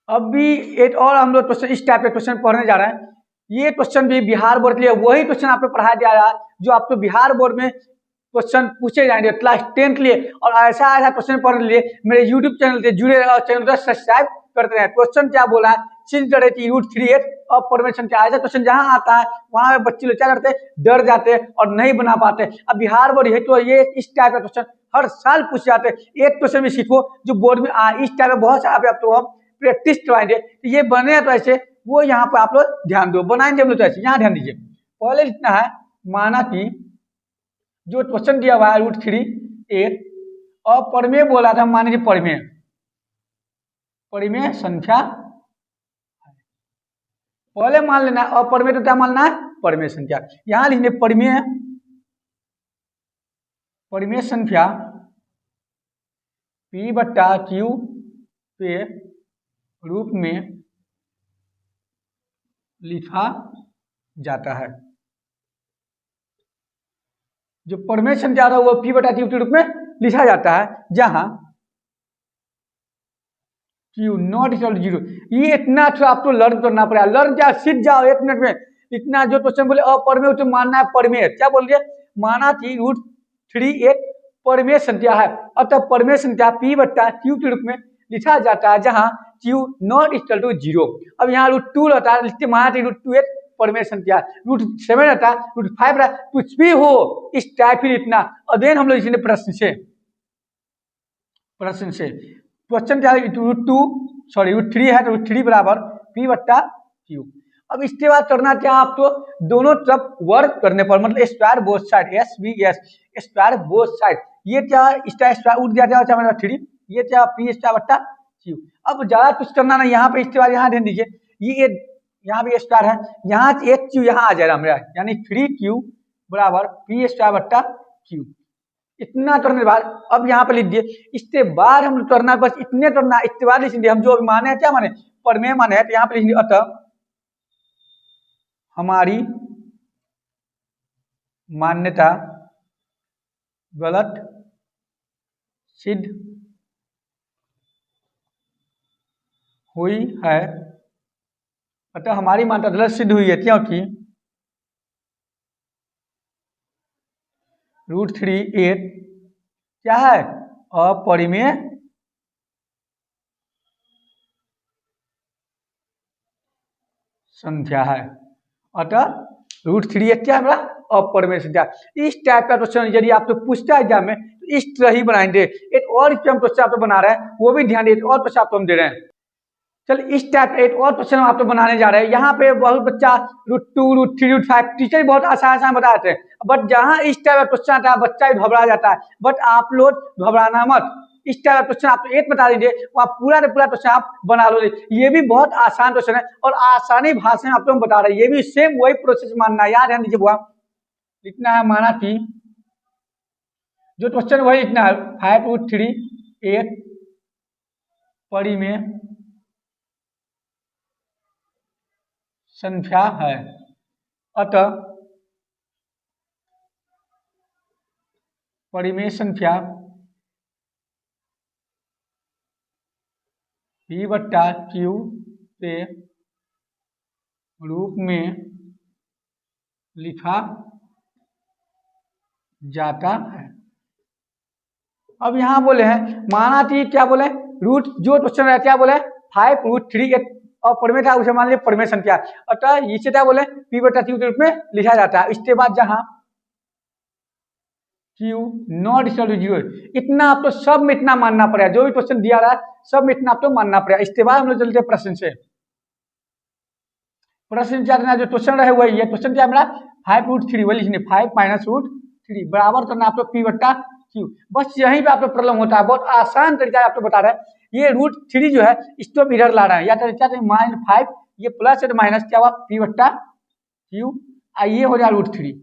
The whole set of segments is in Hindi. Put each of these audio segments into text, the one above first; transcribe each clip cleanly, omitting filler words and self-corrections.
अब भी एक और हम लोग क्वेश्चन इस टाइप के क्वेश्चन पढ़ने जा रहे हैं। ये क्वेश्चन भी बिहार बोर्ड के लिए वही क्वेश्चन आपको पढ़ाया जा रहा है जो आपको बिहार बोर्ड में क्वेश्चन पूछे जाएंगे क्लास 10 के लिए। और ऐसा ऐसा क्वेश्चन पढ़ने के लिए मेरे यूट्यूब चैनल से जुड़े और चैनल को सब्सक्राइब करते हैं। क्वेश्चन क्या बोला है, सिंस द रेट √3h और परमेशन क्या, ऐसा क्वेश्चन जहां आता है वहां पे बच्चे लोग क्या करते हैं, डर जाते हैं और नहीं बना पाते। अब बिहार बोर्ड है तो ये इस टाइप का क्वेश्चन हर साल पूछ जाते हैं। एक क्वेश्चन भी सीखो जो बोर्ड में इस टाइप में बहुत सारा आप तो हम प्रैक्टिस करवाएंगे। तो ये बने तो ऐसे वो यहाँ पे आप लोग ध्यान दो, बनाएंगे हम लोग तो ऐसे। यहाँ ध्यान दीजिए, पहले लिखना है माना कि जो क्वेश्चन दिया हुआ है √3h और परिमेय बोला था, मान लीजिए परिमेय संख्या पहले मान लेना है और परिमेय तो क्या मानना है, परिमेय संख्या। यहां लिखने परिमेय संख्या P/Q के रूप में लिखा जाता है। जो परिमेय संख्या है वो P/Q के रूप में लिखा जाता है जहां Q नॉट इक्वल टू 0। ये इतना आपको लर्न करना पड़ेगा। लर्न क्या, सीख जाओ 1 मिनट में। इतना जो क्वेश्चन बोले अपरिमेय तो मानना है परिमेय। क्या बोल रहे, माना कि √3h परिमेय संख्या है, अतः परिमेय संख्या P/Q के रूप में लिखा जाता है जहां Q नॉट इक्वल टू 0। अब यहाँ √2 रहता है, लिखते माना कि √2h परिमेय संख्या, √7 रहता है, √5 रहता है, कुछ भी हो इस टाइप ही लिखना। अध्ययन हम लोग इसने प्रश्न से क्वेश्चन क्या है, √3 है तो √3 बराबर P/Q। अब इसके बाद करना क्या आपको, दोनों तरफ वर्क करने पर मतलब square both side, SVS square both side. ये क्या स्क्वायर उठ गया था 3, ये क्या P/Q। अब ज्यादा कुछ करना नहीं, यहाँ पे इसके बाद यहाँ ध्यान दीजिए, ये यहाँ भी स्क्वायर है, यहाँ एक Q यहाँ आ जाएगा मेरा, यानी 3Q बराबर P/Q। इतना करने के बाद अब यहाँ पे लिख दिए। इसके बाद हम करना बस इतने करना, इसके बाद लिख दिए हम जो माने क्या माने, परिमेय माने है, तो यहाँ पे लिख दिए अतः हमारी मान्यता गलत सिद्ध हुई है। अतः हमारी मान्यता गलत सिद्ध हुई है क्योंकि √3h क्या है, अपरिमेय संख्या है। अतः √3h क्या है मेरा, अपरिमेय संख्या। इस टाइप का क्वेश्चन यदि आपको पूछता है एग्जाम में तो इस तरह ही बनाएंगे। एक और क्वेश्चन आपको बना रहे हैं वो भी ध्यान दीजिए, और क्वेश्चन आपको हम दे रहे हैं। चल इस टाइप एक और क्वेश्चन आप तो बनाने जा रहे हैं। यहाँ पे बहुत बच्चा √2 √3 √5 टीचर बहुत आसान बताते हैं, बट जहाँ इस टाइप का क्वेश्चन आता है बच्चा घबरा जाता है। बट आप लोग घबराना मत, इस टाइप का क्वेश्चन आप एक बता दीजिए, वहाँ पूरा क्वेश्चन आप बना लो। ये भी बहुत आसान क्वेश्चन है और आसानी भाषा में आपको हम बता रहे हैं। ये भी सेम वही प्रोसेस मानना है, याद ध्यान दीजिए। वहाँ लिखना है माना कि जो क्वेश्चन वही लिखना है 5√3h परिमेय संख्या है, अतः परिमेय संख्या P/Q के रूप में लिखा जाता है। अब यहाँ बोले हैं माना कि क्या बोले, रूट जो क्वेश्चन है क्या बोले 5√3h और परिमेय था उसे मान लिया परिमेय संख्या, अतः इसे क्या बोले P/Q के रूप में लिखा जाता है। इसके बाद जहां Q नॉट इक्वल टू 0, इतना आपको सब में इतना मानना पड़ेगा। जो भी क्वेश्चन दिया रहा है सब में इतना आपको मानना पड़ेगा। इसके बाद हम लोग चलते हैं प्रश्न से। प्रश्न क्या करना, जो क्वेश्चन रहे वही है। क्वेश्चन क्या मेरा 5√3 वही लिखने 5 - √3 बराबर करना आपको P/Q। बस यहीं पे आपको प्रॉब्लम होता है, बहुत आसान तरीका आपको बता रहा है। ये √3 जो है इसको हम इधर ला रहे हैं, या -5 ये प्लस है माइनस क्या हुआ P/Q, ये हो जाए √3,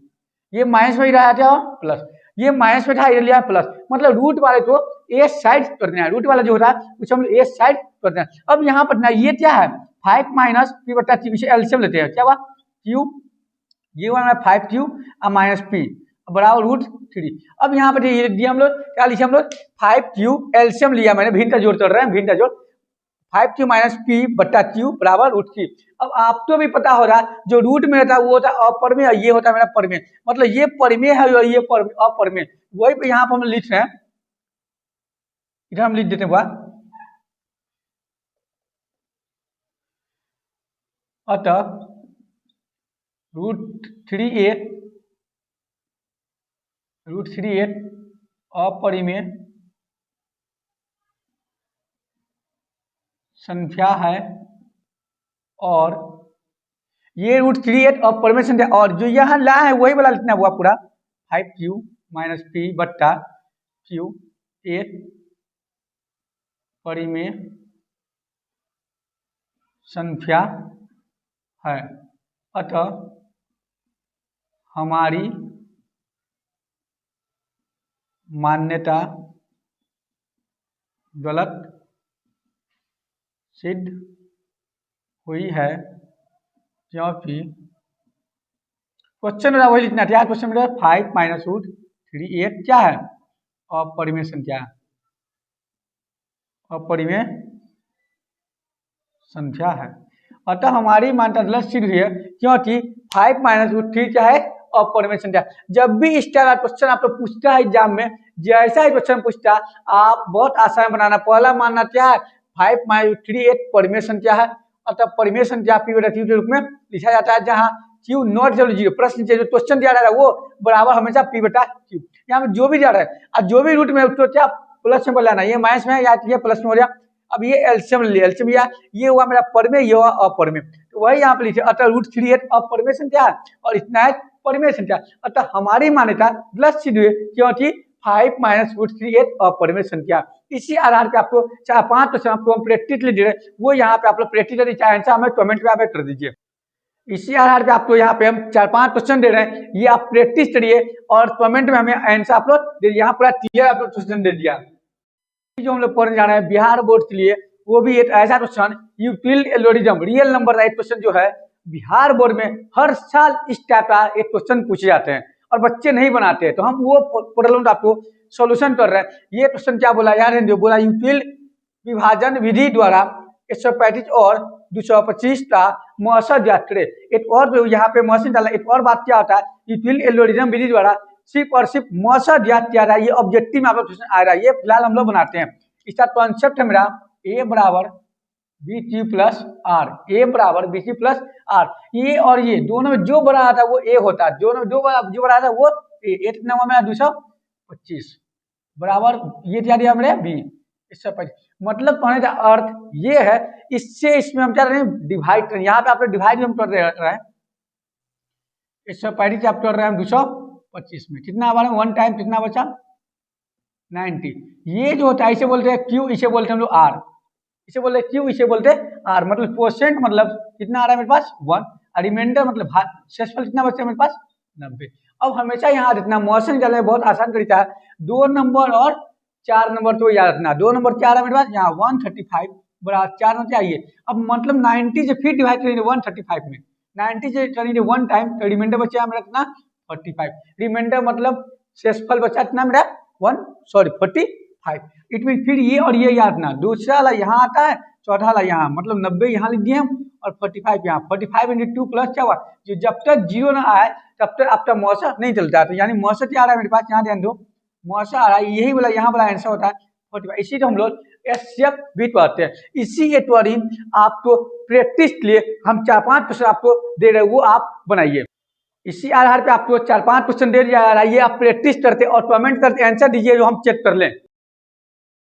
ये माइनस में रहा क्या प्लस, ये माइनस में था इधर लिया प्लस, मतलब रूट वाले को ए साइड कर देना है। रूट वाला जो होता है उसे हम ए साइड कर देना है। अब यहाँ पर ये क्या है 5 - P/Q, इसे एलसीएम लेते हैं, क्या हुआ Q, ये हुआ 5Q माइनस P बराबर √3। अब यहाँ पर दिया हम लोग क्या लिखे, हम लोग 5Q एलसीएम लिया मैंने, भिन्न का जोड़ कर रहे हैं, भिन्न का जोड़ 5q माइनस पी बट्टा क्यू बराबर रूट थ्री। अब आपको भी पता हो रहा है जो रूट में रहता है वो होता है अपरमेय और ये होता है मेरा परमेय, मतलब ये परमेय है और ये अपरमेय, वही पे यहाँ पर हम लिख रहे हैं, इधर हम लिख देते हैं अतः रूट थ्री एट अपरिमेय संख्या है और ये रूट थ्री एट अपरिमेय संख्या, और जो यहाँ ला है वही वाला लिखना हुआ पूरा 5q माइनस पी बट्टा क्यू एक परिमेय संख्या है, अतः हमारी मान्यता गलत सिद्ध हुई है क्योंकि क्वेश्चन मेरा वही लिखना था। क्वेश्चन मेरा 5 माइनस रूट थ्री एट क्या है, अपरिमेय संख्या, अपरिमेय संख्या है, अतः हमारी मान्यता गलत सिद्ध हुई है क्योंकि 5 माइनस रूट थ्री क्या है, अपरिमेय संख्या। जब भी इस तरह का क्वेश्चन आपको पूछता है एग्जाम में, जैसा ही क्वेश्चन पूछता है आप बहुत आसान बनाना। पहला मानना क्या है, 5 माइनस रूट थ्री एक परिमेय संख्या है, अतः परिमेय संख्या पी बटा क्यू के रूप में लिखा जाता है, जहां Q not equal to zero, प्रश्न जो क्वेश्चन दिया रहा है वो बराबर हमेशा पी बटा क्यू, यहाँ में जो भी जा रहा है और जो भी रूट में तो क्या प्लस में बोलाना, ये माइनस में है या ये प्लस में हो गया। अब ये एलसीएम ले, एलसीएम ये हुआ मेरा परिमेय, ये हुआ अपरिमेय, तो वही यहाँ पे लिखे, अतः रूट थ्री एट अपरिमेय संख्या है और इतना है परिमेय संख्या, अतः हमारी मान्यता गलत सिद्ध हुई क्योंकि 5 माइनस रूट थ्री एट अपरिमेय संख्या। इसी आधार पे आपको 4-5 क्वेश्चन आपको हम प्रैक्टिस ले दे रहे हैं, वो यहाँ पे आप लोग प्रैक्टिस करिए, चाहे आंसर हमें कमेंट में आप कर दीजिए। इसी आधार पे आपको यहाँ पे हम 4-5 क्वेश्चन दे रहे हैं, ये आप प्रैक्टिस करिए और कमेंट में हमें आंसर आप लोग दे, यहाँ पूरा क्लियर आप लोग क्वेश्चन दे दिया। जो हम लोग पढ़ने जा रहे हैं बिहार बोर्ड के लिए, वो भी एक ऐसा question Euclid algorithm real number right question जो है बिहार बोर्ड में हर साल इस टाइप का एक क्वेश्चन पूछे जाते हैं और बच्चे नहीं बनाते हैं, तो हम वो प्रॉब्लम आपको सॉल्यूशन कर रहे हैं। ये क्वेश्चन क्या बोला यार, जो बोला यूक्लिड विभाजन विधि द्वारा 135 और 225 का मौसम ज्ञात करे। एक और यहाँ पे मौसम डाला, एक और बात क्या होता है, यूक्लिड एल्गोरिथम विधि द्वारा सिर्फ और सिर्फ मौसम ज्ञात किया रहा है, ये ऑब्जेक्टिव में आप लोग क्वेश्चन आ रहा है, ये फिलहाल हम लोग बनाते हैं। इसका कॉन्सेप्ट है मेरा ए बराबर बी क्यू प्लस आर, ए बराबर बी क्यू प्लस आर, ये और ये दोनों में जो बड़ा आता है वो ए होता है, जो बड़ा आता है वो ए, एक नंबर में 225 बराबर ये क्या दिया मेरे बी 125, मतलब कहने का अर्थ ये है, इससे इसमें हम क्या कर रहे हैं डिवाइड करें, यहाँ पे आप लोग डिवाइड हम कर रहे हैं, 135 आप कर रहे हैं 225 में, कितना हमारे 1 टाइम कितना बचा 90। ये जो होता है इसे बोलते हैं क्यू, इसे बोलते हैं हम लोग आर, इसे बोलते हैं क्यू, इसे बोलते हैं आर, मतलब परसेंट मतलब कितना आ रहा है मेरे पास 1, और रिमाइंडर मतलब शेषफल कितना बचा मेरे पास 90। अब हमेशा यहाँ रखना मौसम चलने बहुत आसान तरीका है, 2 नंबर और 4 नंबर तो याद रखना, 2 नंबर क्या आ रहा है मेरे पास यहाँ 135 बराबर 4 नंबर चाहिए, अब मतलब 90 से फिर डिवाइड करेंगे 135 में, 90 से करेंगे 1 टाइम तो रिमाइंडर बचा मेरा कितना 45, रिमाइंडर मतलब शेषफल बचा कितना मेरा 45, इट मीन फिर ये और ये याद ना, दूसरा वाला यहाँ आता है, चौथा वाला यहाँ, मतलब 90 यहाँ लिख दिए हम और 45 यहाँ, 45 इंटू 2 प्लस क्या हुआ, जो जब तक जीरो ना आए तब तक आपका मौसा नहीं चलता है, तो यानी मौसा क्या आ रहा है मेरे पास, यहाँ ध्यान दो मौसा आ रहा है, यही वाला यहाँ वाला आंसर होता है 45, इसी को हम लोग एससीएफ भी कहते हैं। इसी के त्वरित आपको प्रैक्टिस के लिए हम 4-5 क्वेश्चन आपको दे रहे हैं, वो आप बनाइए। इसी आधार पे आपको 4-5 क्वेश्चन दे दिया जा रहा है, ये आप प्रैक्टिस करते और कमेंट करते आंसर दीजिए जो हम चेक कर लें।